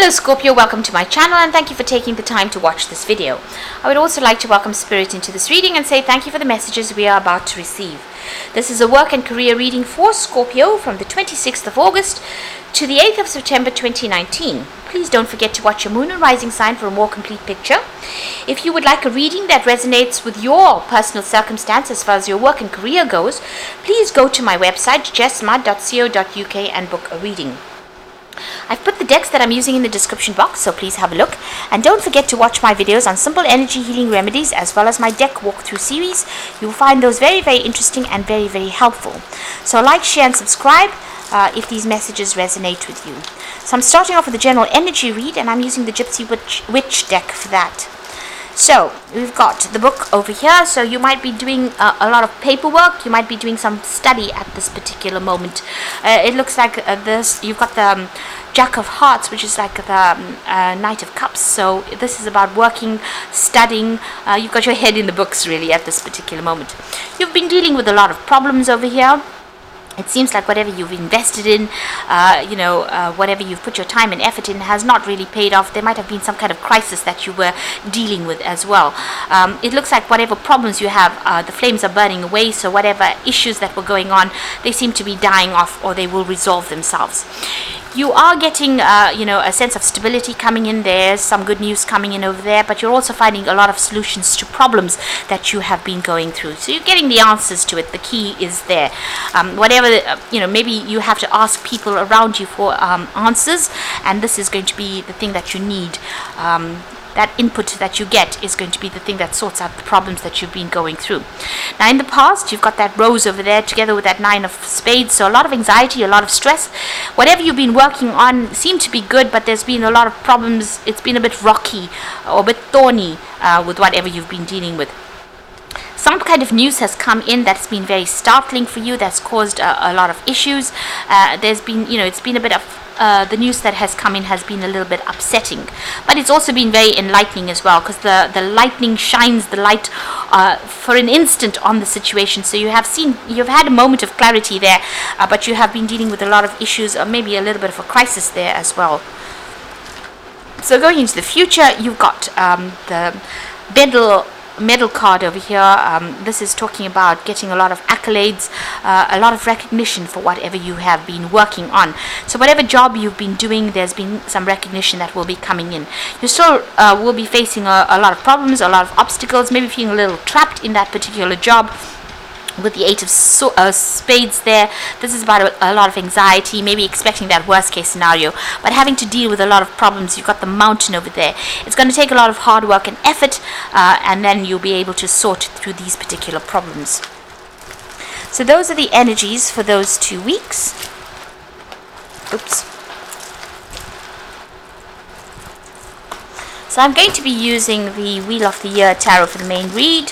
Hello Scorpio, welcome to my channel and thank you for taking the time to watch this video. I would also like to welcome Spirit into this reading and say thank you for the messages we are about to receive. This is a work and career reading for Scorpio from the 26th of August to the 8th of September 2019. Please don't forget to watch your moon and rising sign for a more complete picture. If you would like a reading that resonates with your personal circumstance as far as your work and career goes, please go to my website jessma.co.uk and book a reading. I've put the decks that I'm using in the description box, so please have a look. And don't forget to watch my videos on simple energy healing remedies as well as my deck walkthrough series. You'll find those very, very interesting and very, very helpful. So like, share and subscribe if these messages resonate with you. So I'm starting off with a general energy read and I'm using the Gypsy Witch deck for that. So we've got the book over here, so you might be doing a lot of paperwork, you might be doing some study at this particular moment. It looks like you've got the Jack of Hearts, which is like the Knight of Cups, so this is about working, studying. You've got your head in the books really at this particular moment. You've been dealing with a lot of problems over here. It seems like whatever you've invested in, whatever you've put your time and effort in has not really paid off. There might have been some kind of crisis that you were dealing with as well. It looks like whatever problems you have, the flames are burning away, so whatever issues that were going on, they seem to be dying off or they will resolve themselves. You are getting, a sense of stability coming in. There's some good news coming in over there, but you're also finding a lot of solutions to problems that you have been going through. So you're getting the answers to it. The key is there. Maybe you have to ask people around you for answers, and this is going to be the thing that you need. That input that you get is going to be the thing that sorts out the problems that you've been going through. Now in the past, you've got that Rose over there together with that Nine of Spades, so a lot of anxiety, a lot of stress. Whatever you've been working on seemed to be good, but there's been a lot of problems. It's been a bit rocky or a bit thorny with whatever you've been dealing with. Some kind of news has come in that's been very startling for you, that's caused a lot of issues. There's been, it's been a bit of the news that has come in has been a little bit upsetting, but it's also been very enlightening as well, because the lightning shines the light for an instant on the situation. So you've had a moment of clarity there, but you have been dealing with a lot of issues, or maybe a little bit of a crisis there as well. So going into the future, you've got the medal card over here. This is talking about getting a lot of accolades, a lot of recognition for whatever you have been working on. So whatever job you've been doing, there's been some recognition that will be coming in. You still will be facing a lot of problems, a lot of obstacles, maybe feeling a little trapped in that particular job. With the Eight of Spades there, this is about a lot of anxiety, maybe expecting that worst case scenario, but having to deal with a lot of problems. You've got the Mountain over there. It's going to take a lot of hard work and effort, and then you'll be able to sort through these particular problems. So those are the energies for those 2 weeks. Oops. So I'm going to be using the Wheel of the Year Tarot for the main read.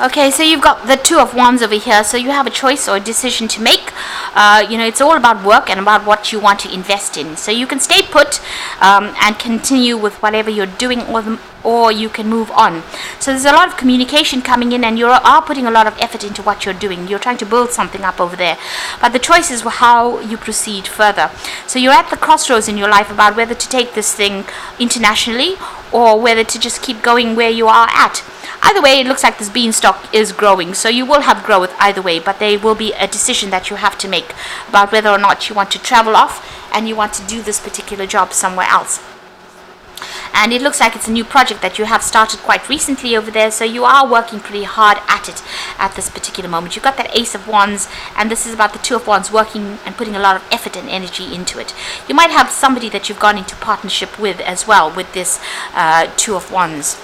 Okay, so you've got the Two of Wands over here, so you have a choice or a decision to make. It's all about work and about what you want to invest in. So you can stay put and continue with whatever you're doing, or you can move on. So there's a lot of communication coming in, and you are putting a lot of effort into what you're doing. You're trying to build something up over there, but the choice is how you proceed further. So you're at the crossroads in your life about whether to take this thing internationally or whether to just keep going where you are at. Either way, it looks like this beanstalk is growing, so you will have growth either way, but there will be a decision that you have to make about whether or not you want to travel off and you want to do this particular job somewhere else. And it looks like it's a new project that you have started quite recently over there, so you are working pretty hard at it at this particular moment. You've got that Ace of Wands, and this is about the Two of Wands working and putting a lot of effort and energy into it. You might have somebody that you've gone into partnership with as well with this Two of Wands.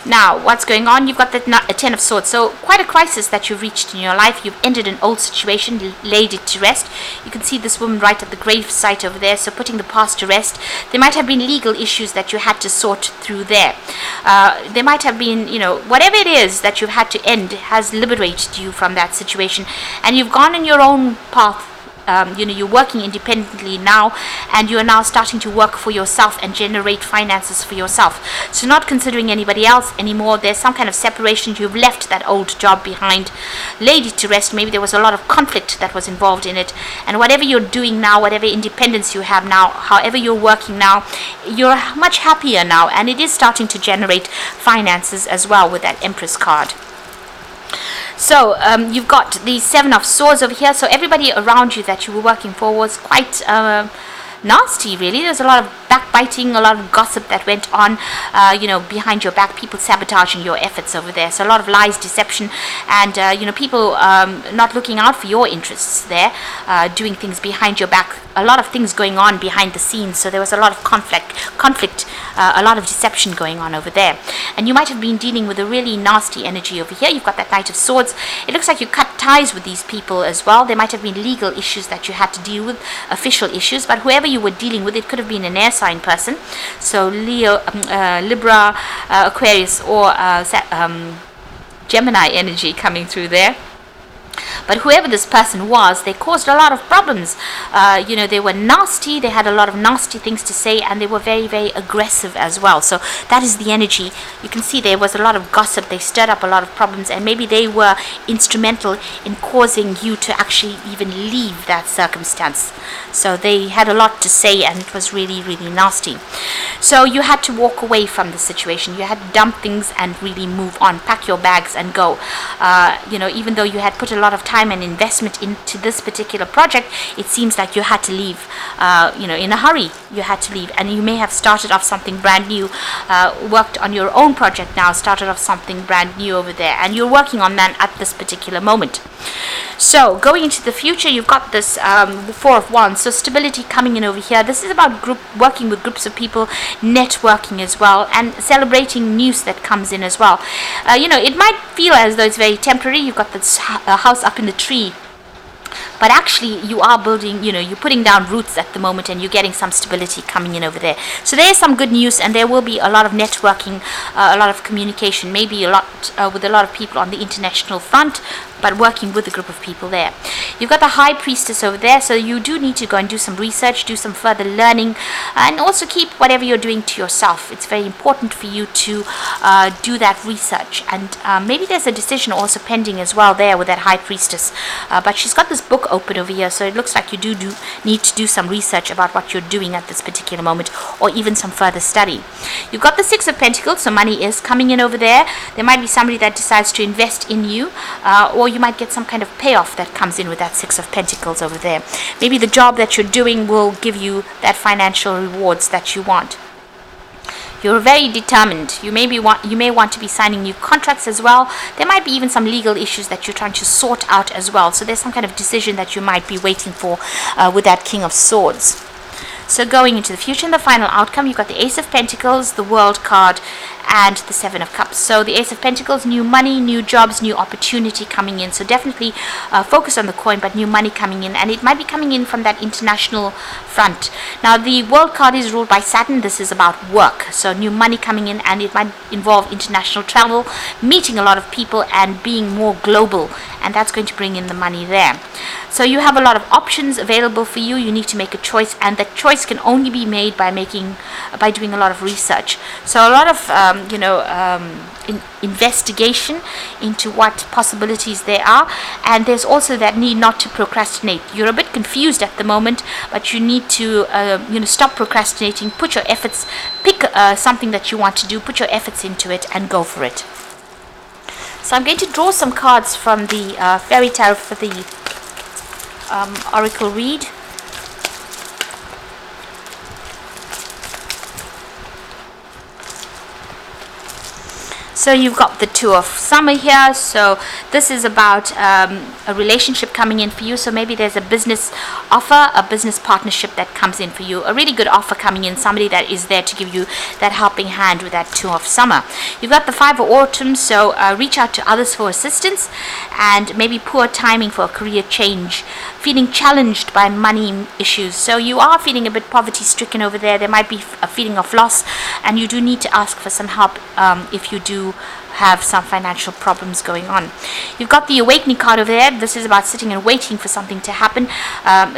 Now, what's going on? You've got the Ten of Swords. So quite a crisis that you've reached in your life. You've ended an old situation, laid it to rest. You can see this woman right at the grave site over there. So putting the past to rest. There might have been legal issues that you had to sort through there. There might have been, whatever it is that you've had to end has liberated you from that situation. And you've gone in your own path. You're working independently now, and you are now starting to work for yourself and generate finances for yourself. So not considering anybody else anymore. There's some kind of separation. You've left that old job behind, laid it to rest. Maybe there was a lot of conflict that was involved in it, and whatever you're doing now, whatever independence you have now, however you're working now, you're much happier now, and it is starting to generate finances as well with that Empress card. So you've got the Seven of Swords over here. So everybody around you that you were working for was quite nasty, really. There's a lot of backbiting, a lot of gossip that went on, behind your back, people sabotaging your efforts over there. So a lot of lies, deception, and, people not looking out for your interests there, doing things behind your back. A lot of things going on behind the scenes. So there was a lot of conflict, a lot of deception going on over there. And you might have been dealing with a really nasty energy over here. You've got that Knight of Swords. It looks like you cut ties with these people as well. There might have been legal issues that you had to deal with, official issues, but whoever you were dealing with, it could have been an air sign person. So Leo, Libra, Aquarius, or Gemini energy coming through there. But whoever this person was, they caused a lot of problems. They were nasty. They had a lot of nasty things to say, and they were very, very aggressive as well. So that is the energy. You can see there was a lot of gossip. They stirred up a lot of problems, and maybe they were instrumental in causing you to actually even leave that circumstance. So they had a lot to say, and it was really, really nasty. So you had to walk away from the situation. You had to dump things and really move on. Pack your bags and go. Even though you had put a lot of time and investment into this particular project, it seems like you had to leave, in a hurry. You had to leave, and you may have started off something brand new, worked on your own project now, started off something brand new over there, and you're working on that at this particular moment. So going into the future, you've got this Four of Wands. So stability coming in over here. This is about working with groups of people, networking as well, and celebrating news that comes in as well. It might feel as though it's very temporary. You've got this house up in the tree, but actually you are building, you're putting down roots at the moment, and you're getting some stability coming in over there. So there is some good news, and there will be a lot of networking, a lot of communication, maybe a lot with a lot of people on the international front, but working with a group of people there. You've got the High Priestess over there, so you do need to go and do some research, do some further learning, and also keep whatever you're doing to yourself. It's very important for you to do that research, and maybe there's a decision also pending as well there with that High Priestess, but she's got this book open over here, so it looks like you do need to do some research about what you're doing at this particular moment, or even some further study. You've got the Six of Pentacles, so money is coming in over there. There might be somebody that decides to invest in you, or you might get some kind of payoff that comes in with that Six of Pentacles over there. Maybe the job that you're doing will give you that financial rewards that you want. You're very determined. You may want to be signing new contracts as well. There might be even some legal issues that you're trying to sort out as well. So there's some kind of decision that you might be waiting for with that King of Swords. So going into the future, and the final outcome, you've got the Ace of Pentacles, the World card, and the Seven of Cups. So the Ace of Pentacles, new money, new jobs, new opportunity coming in. So definitely focus on the coin, but new money coming in, and it might be coming in from that international front. Now the World card is ruled by Saturn. This is about work. So new money coming in, and it might involve international travel, meeting a lot of people, and being more global, and that's going to bring in the money there. So you have a lot of options available for you. You need to make a choice, and that choice can only be made by doing a lot of research. So a lot of investigation into what possibilities there are, and there's also that need not to procrastinate. You're a bit confused at the moment, but you need to stop procrastinating. Put your efforts, pick something that you want to do, put your efforts into it, and go for it. So I'm going to draw some cards from the Fairy Tarot for the Oracle read. So you've got the Two of Summer here. So this is about a relationship coming in for you. So maybe there's a business offer, a business partnership that comes in for you. A really good offer coming in. Somebody that is there to give you that helping hand with that Two of Summer. You've got the Five of Autumn. So reach out to others for assistance, and maybe poor timing for a career change. Feeling challenged by money issues. So you are feeling a bit poverty stricken over there. There might be a feeling of loss, and you do need to ask for some help if you do have some financial problems going on. You've got the Awakening card over there. This is about sitting and waiting for something to happen.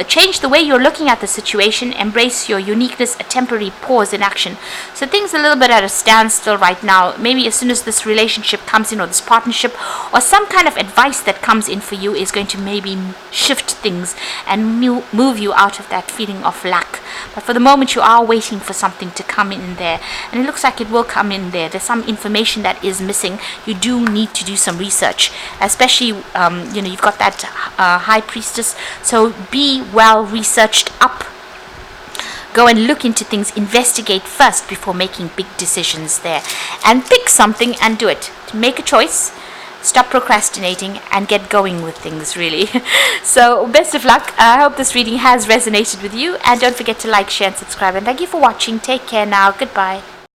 Change the way you're looking at the situation. Embrace your uniqueness. A temporary pause in action. So things a little bit at a standstill right now. Maybe as soon as this relationship comes in, or this partnership, or some kind of advice that comes in for you is going to maybe shift things and move you out of that feeling of lack. But for the moment, you are waiting for something to come in there, and it looks like it will come in there. There's some information that is missing. You do need to do some research, especially you've got that High Priestess, so be well researched up. Go and look into things, investigate first before making big decisions there, and pick something and do it. Make a choice, stop procrastinating, and get going with things, really. So best of luck. I hope this reading has resonated with you, and don't forget to like, share and subscribe, and thank you for watching. Take care now. Goodbye.